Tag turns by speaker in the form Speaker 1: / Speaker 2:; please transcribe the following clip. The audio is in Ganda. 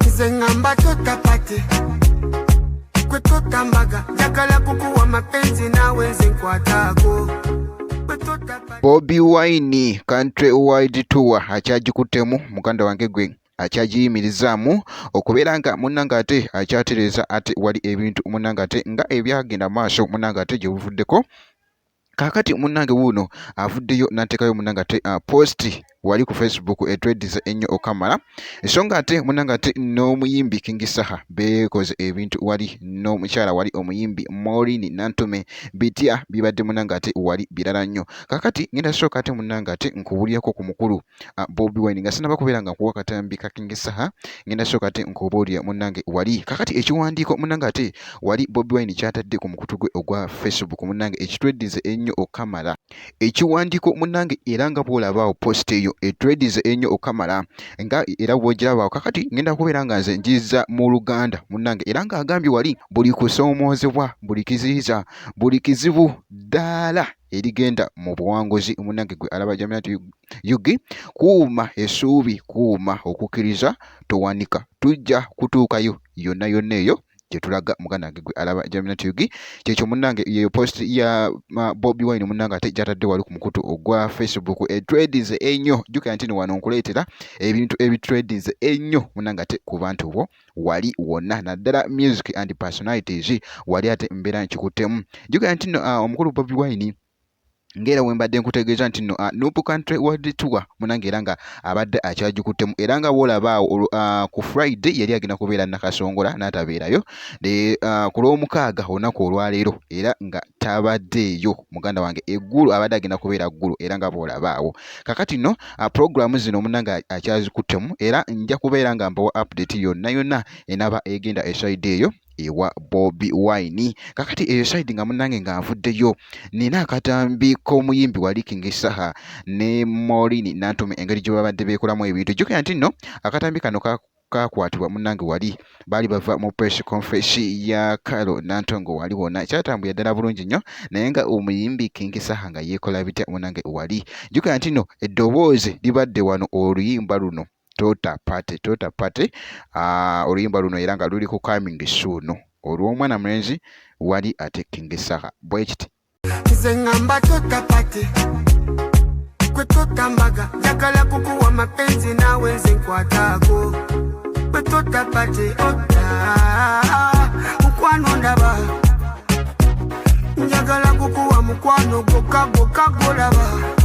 Speaker 1: Zengamba tutapate kwetutambaga jakala kukuwa mapenzi nawe zenkwatako.
Speaker 2: Bobi Wine country wide tour akyagikutemu muganda wange gwe akyagiyimirizaamu okubeera nga munnanga ate akyatereza ate wali ebintu munnanga ate nga ebyagenda maaso munnanga ate gye buvuddeko. Kakati munnange wuno avuddeyo n'ateekayo munnanga ate post wali ku Facebook etweddiza ennyo okamala ensonga ate munnanga ate n'omuyimbi King Saha beekoze ebintu wali n'omukyala wali omuyimbi Maureen Nantume bitya bibadde munnanga ate wali birala nnyo. Kakati ngenda sooka ate munnanga ate nkubuulyako ku mukulu Bobi Wine nga sinaba kubeera nga nkuwa katambi ka King Saha ngenda sooka ate nkubuulya munnange wali. Kakati ekiwandiiko munnanga ate wali Bobi Wine kyatadde ku mukutu gwe ogwa Facebook munnange ekitweddize ennyo okamala. Ekiwandiiko munnange era nga bw'olabaawo post eyo etweddize ennyo okamala nga era bw'ogirabaawo. Kakati ngenda kubeera nga nze ngiza mu Luganda munnange era nga agambye wali buli kusoomoozebwa buli kiziyiza buli kizibu ddaala erigenda mu buwanguzi munnange gwe alaba Jamiat Yugi kuuma essuubi kuuma okukkiriza towanika tujja kutuukayo yonna yonna eyo gye tulaga muganda wange gwe alaba Jamiat Yugi. Kyekyo munnange yeyo post ya Bobi Wine munnange ate gyatadde wali ku mukutu ogwa Facebook etweddize ennyo jjukira nti wano nkuleetera ebintu ebitweddize ennyo munnange ate ku bantu bo wali wonna naddala music and personalities wali ate mbeera nkikuttemu. Jjukira nti omukulu Bobi Wine ngera wembadde nkutegeeza nti Nuupu country world tour munnange era nga abadde akyagikuttemu era nga bw'olabaawo ku Friday yali agenda kubeera Nakasongola n'atabeerayo ku Lwomukaaga olunaku olwaleero era nga tabaddeeyo muganda wange eggulu abadde agenda kubeera ggulu era nga bw'olabaawo. Kakati nno programu zino munnange akyazikuttemu era nja kubeera nga mbawa update yonna yonna enaba egenda eside eyo ewa Bobi Wine. Kakati eyo side nga munnange nga nvuddeyo nina akatambi k'omuyimbi wali King Saha ne Maureen Nantume engeri gye babadde beekolamu ebintu. Jjukira nti nno akatambi kano kakwatibwa munnange wali baali bava mu press conference ya Kalo Nantongo wali wonna ekyatambulira ddala bulungi nnyo naye nga omuyimbi King Saha nga yeekola bitya munnange wali. Jjukira nti nno eddoboozi libadde wano oluyimba luno Tota Pate oluyimba luno era nga luli ku coming soon olw'omwana mulenzi wali ate King Saha bwe kiti
Speaker 1: Zengamba Tota Pate kwetutambaga jakala kukuwa mapenzi nawe zenkwatako Tota Pate mukwano ndaba njagala kukuwa mukwano gwokka gwolaba